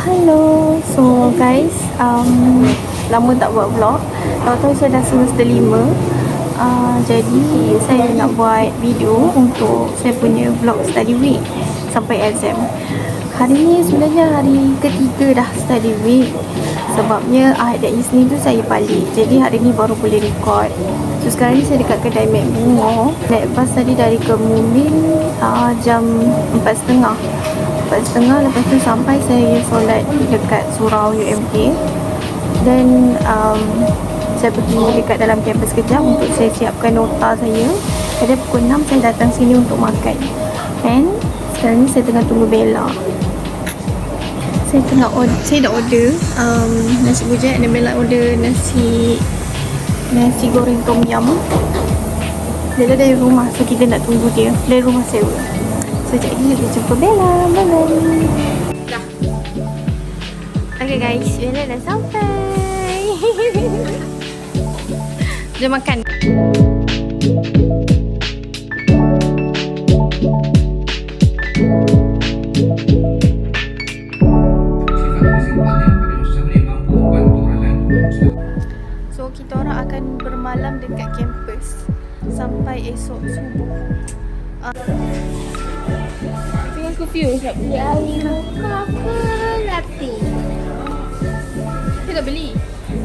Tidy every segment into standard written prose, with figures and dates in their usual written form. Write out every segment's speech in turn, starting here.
Hello, so guys, lama tak buat vlog. Tahu-tahu saya dah semester 5. Jadi saya nak buat video untuk saya punya vlog study week sampai exam. Hari ni sebenarnya hari ketiga dah study week. Sebabnya Ahad dan Isnin tu saya balik. Jadi hari ni baru boleh record. So sekarang ni saya dekat kedai Mek Bunga. Naik bas tadi dari Kemuning jam 4.30. 4.30, lepas tu sampai saya solat dekat surau UMK. Dan saya pergi dekat dalam kampus kejap untuk saya siapkan nota saya. Pada pukul 6 saya datang sini untuk makan. And sekarang ni saya tengah tunggu Bella. Saya dah order nasi bujang dan Bella order nasi goreng tom yum. Bella dari rumah, so kita nak tunggu dia dari rumah sewa. Sekejap lagi kita jumpa Bella. Bye-bye. Dah. Okay guys, Bella dah sampai. Jom makan. So kita orang akan bermalam dekat kampus sampai esok subuh. Tengah confused nak beli air mocha ke latte. Kita dah beli.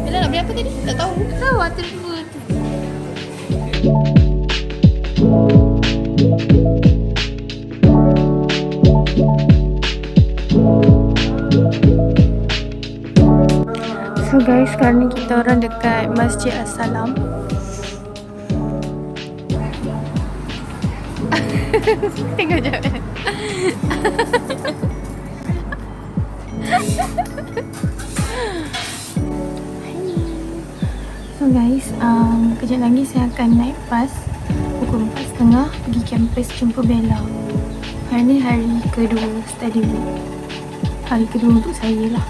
Bella nak beli apa tadi? Tak tahu. Tak tahu ada dua tu. So guys, sekarang ni kita orang dekat Masjid As-Salam. Tengok je. So guys, kejap lagi saya akan naik bas pukul 4.30 pergi kampus jumpa Bella. Hari ni hari kedua study week. Hari kedua untuk saya lah.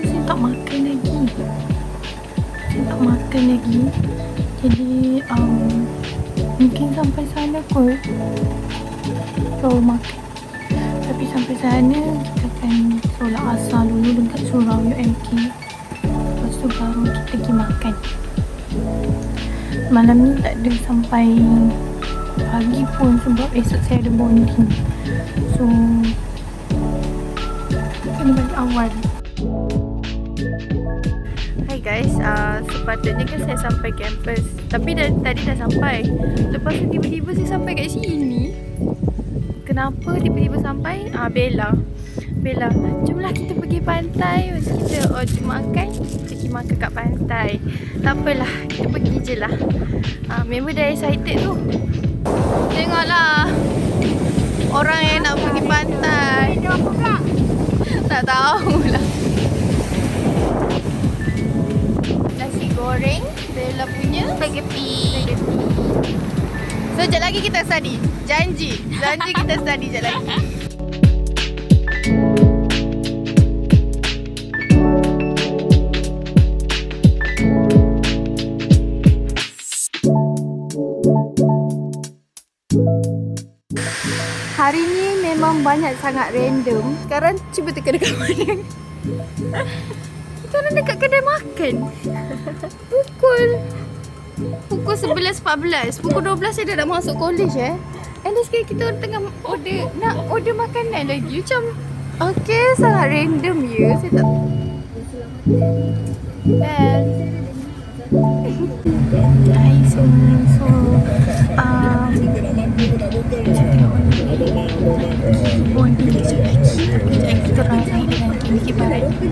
Saya tak makan lagi. Jadi mungkin sampai sana kot baru makan. Tapi sampai sana kita akan solat asar dulu dekat surau UMK. Lepas tu baru kita pergi makan. Malam ni tak ada sampai pagi pun sebab esok saya ada bonding. So kena balik awal. Hai guys, sepatutnya kan saya sampai kampus. Tapi tadi dah sampai. Lepas tu tiba-tiba saya sampai kat sini. Kenapa tiba-tiba sampai? Bella, jomlah kita pergi pantai. Kita order makan, pergi makan kat pantai. Tak apalah, kita pergi je lah. Member dah excited tu. Tengoklah orang yang nak pergi pantai. Tak tahulah. Nasi goreng Bella punya spaghetti. So, sekejap lagi kita study. Janji kita study sekejap lagi. Hari ni memang banyak sangat random. Sekarang cuba teka dekat mana. Kita orang dekat kedai makan. Pukul 11.14. Pukul 12 saya dah masuk college And then sekarang kita tengah order makanan lagi. Macam okay, sangat random ya. Saya tak Hai semua. So bonding kejap lagi. Kita orang naik dengan KBK Barat. Okay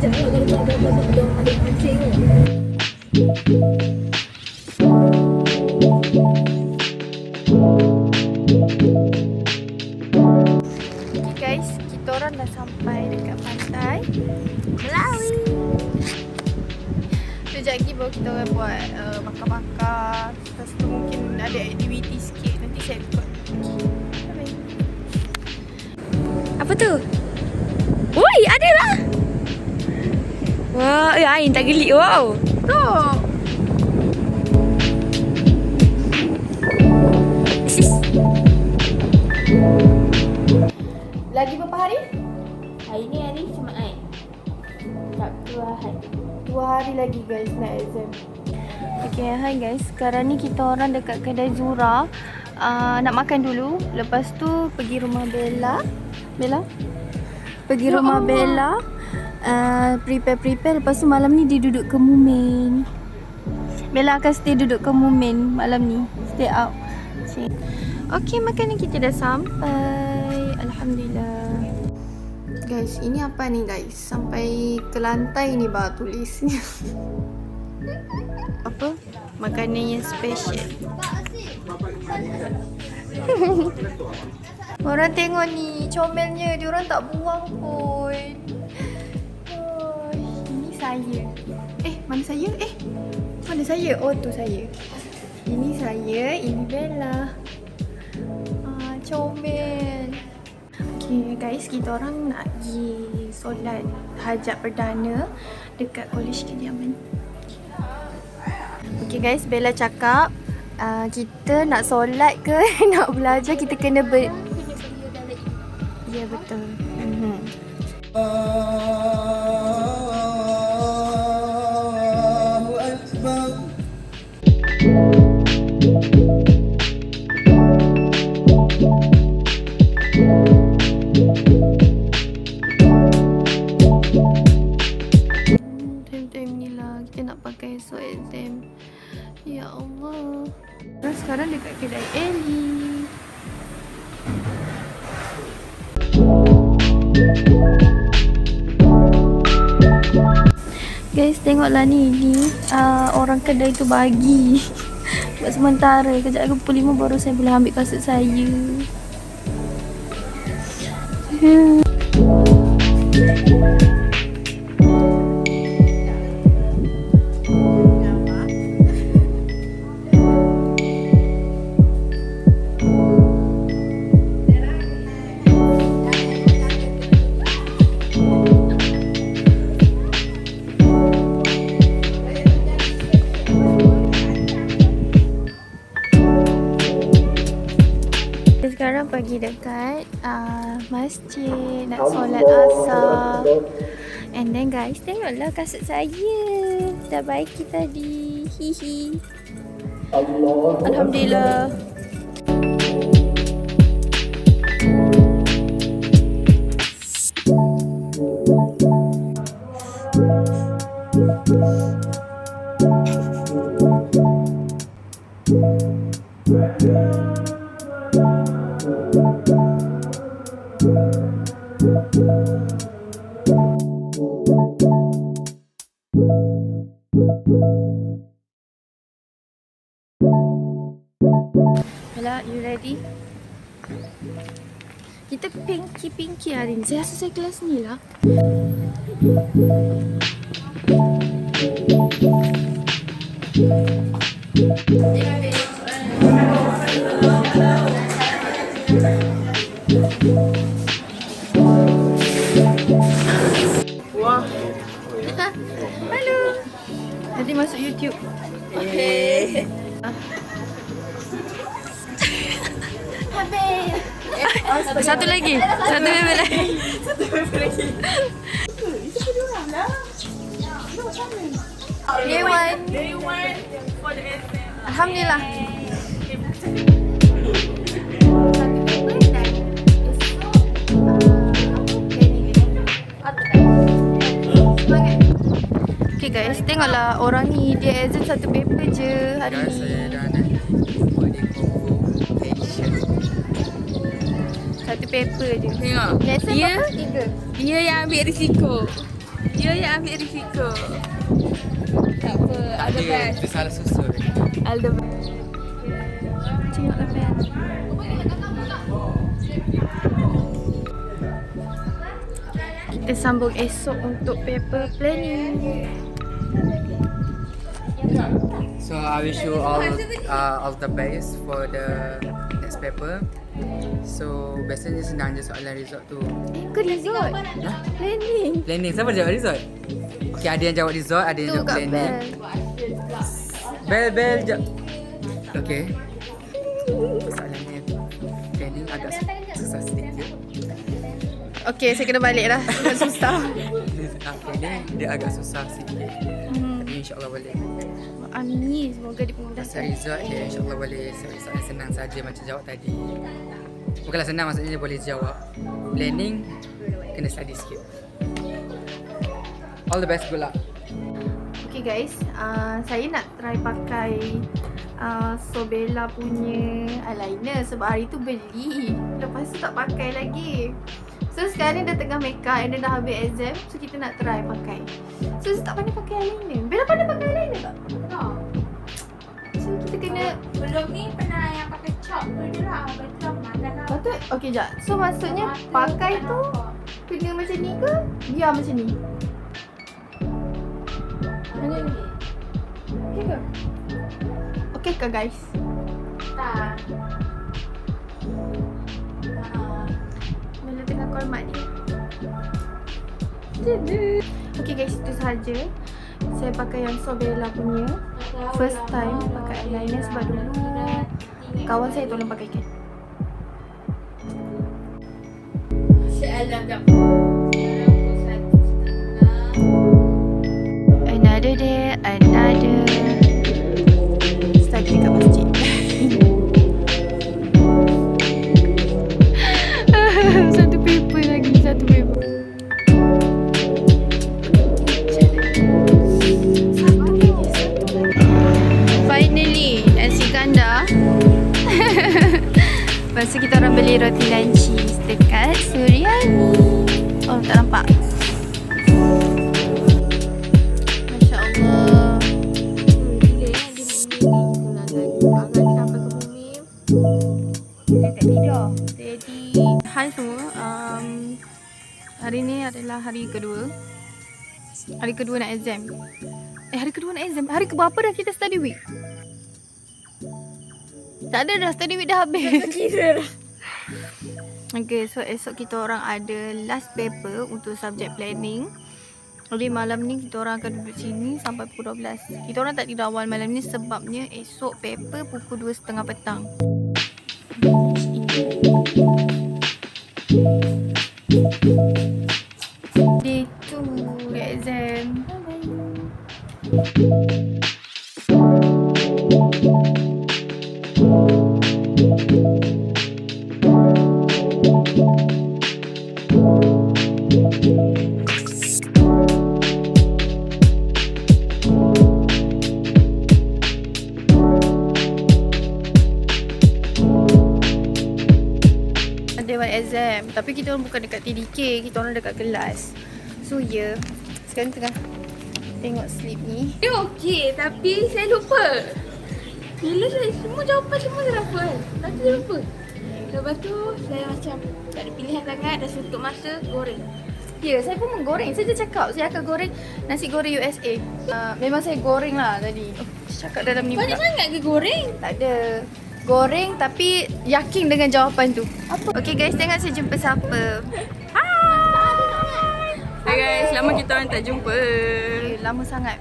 guys, kita orang dah sampai dekat pantai Melawi. Sekejap lagi baru kita orang buat makan-makan. Lepas tu mungkin ada aktiviti sikit. Nanti saya record. Apa tu? Oi, ada lah. Wah, air tak gelik. Wow. Tu. Lagi berapa hari? Hari ni hari Jumaat. Sabtu Ahad. 2 hari lagi guys nak exam. Okay, hi guys. Sekarang ni kita orang dekat kedai Zura. Nak makan dulu. Lepas tu pergi rumah Bella. Pergi rumah Bella. Prepare. Lepas tu malam ni dia duduk Kemumin. Bella akan stay duduk Kemumin malam ni. Stay out. Okay, makanan kita dah sampai. Alhamdulillah. Guys, ini apa ni guys? Sampai ke lantai ni bah tulisnya. Apa? Makanan yang special. Orang tengok ni comelnya, diorang tak buang pun. Oh, ini saya. Mana saya? Mana saya? Oh, tu saya. Ini saya, ini Bella. Comel. Okay guys, kita orang nak pergi solat hajat perdana dekat Kolej Kediaman. Okay guys, Bella cakap kita nak solat ke nak belajar, kita kena ya betul. Allahu Akbar. Time ni lah kita nak pakai esok exam. Ya Allah. Sekarang dekat kedai Ellie. Guys, tengoklah ni orang kedai tu bagi buat sementara. Kejap lagi pukul 5 baru saya boleh ambil kasut saya. Sekarang pergi dekat masjid nak solat asar. And then guys, tengoklah kasut saya. Dah baiki tadi. Hihi. Alhamdulillah. Bella, you ready? Kita pinky hari ni. Saya rasa saya kelas ni lah. Wah. Halo. Nanti masuk YouTube. Okay. Satu lagi. Satu bebek lagi. Day one for the exam. Alhamdulillah. Okay guys, tengoklah orang ni dia exam satu paper je hari ni. Saya dah nak buat di convocation. Satu paper je. Tengok. Lesson Dia berapa? 3. Dia yang ambil risiko. Tak apa, all the best. Itu salah susul. All the best. Tengoklah Bel. Kita sambung esok untuk paper planning. So I wish you all the best for the next paper. So biasanya senang je soalan result tu. Kau result? Planning. Planning, siapa jawab result? Okay, ada yang jawab result, ada yang Tu jawab kat planning. Bel. Bel jawab. Okay. Soalannya planning agak susah sedikit. Okay, saya kena balik lah. Sebab susah. Okay, dia agak susah sikit. Tapi insyaAllah boleh. Amin, semoga dimudahkan. Pasal result dia insyaAllah boleh soalan senang saja macam jawab tadi. Bukanlah senang, maksudnya dia boleh jawab. Planning, kena study sikit. All the best, good luck. Okay guys, saya nak try pakai Sobella punya eyeliner sebab hari tu beli. Lepas tu tak pakai lagi. So sekarang dah tengah make up and dah habis exam. So kita nak try pakai. So saya tak pandai pakai eyeliner. Bella pandai pakai eyeliner tak? Tak. So kita kena Belum ni pernah yang pakai chalk tu lah. Betul makan lah. patut. Okay jap. So maksudnya pakai tu kena macam ni ke? Biar macam ni. Mana ni? Okay ke? Okay ke guys? Tak. Bella tengah call mak dia. Okay guys, itu sahaja. Saya pakai yang Sobella punya. First time pakai eyeliner sebab dulu kawan saya tolong pakaikan. Sealam jap. Another day, another study dekat masjid. Satu paper lagi, satu paper. Finally, nasi kandar. Lepas tu kita orang beli roti lancis dekat Suryani. Oh, tak nampak. Masya Allah. Gila kan dia bumi ni. Tangan sampai ke bumi. Dia tak tidur. Jadi, hai semua. Hari ni adalah hari kedua. Hari kedua nak exam. Hari kedua nak exam. Hari keberapa dah kita study week? Tak ada dah, study week dah habis. Kira dah. Okay, so esok kita orang ada last paper untuk subject planning. Jadi malam ni kita orang akan duduk sini sampai pukul 12. Kita orang tak tidur awal malam ni sebabnya esok paper pukul 2.30 petang. Day 2 exam. Bye-bye. Exam. Tapi kita orang bukan dekat TDK, kita orang dekat kelas. So ya, sekarang tengah tengok slip ni. Dia okey tapi saya lupa. Bila saya semua jawapan semua saya hafal. Tapi saya lupa. Lepas tu saya macam tak ada pilihan sangat dah suntuk masa goreng. Ya, saya pun menggoreng. Saya dah cakap saya akan goreng nasi goreng USA. Memang saya goreng lah tadi. Cakap dalam ni Banyak pula. sangat ke goreng? Tak ada. Goreng tapi yakin dengan jawapan tu. Okay guys, tengok saya jumpa siapa. Hai guys, lama kita orang tak jumpa. Lama sangat.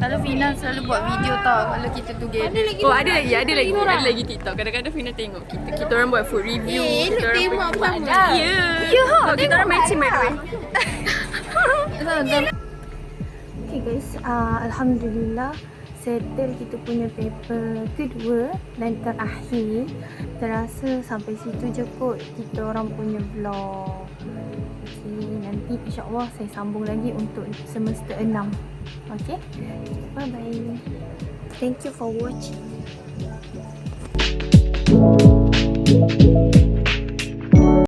Kalau Fina selalu buat video tau kalau kita together. Oh ada lagi TikTok. Kadang-kadang Fina tengok kita orang buat food review. Elok Kita orang tengok pergi apa makan. Ya, Oh, kita orang matching by the way. Okay guys, Alhamdulillah settle kita punya paper kedua dan terakhir. Terasa sampai situ je kot kita orang punya vlog. Okay, nanti insyaAllah saya sambung lagi untuk semester 6. Okay, bye bye. Thank you for watching.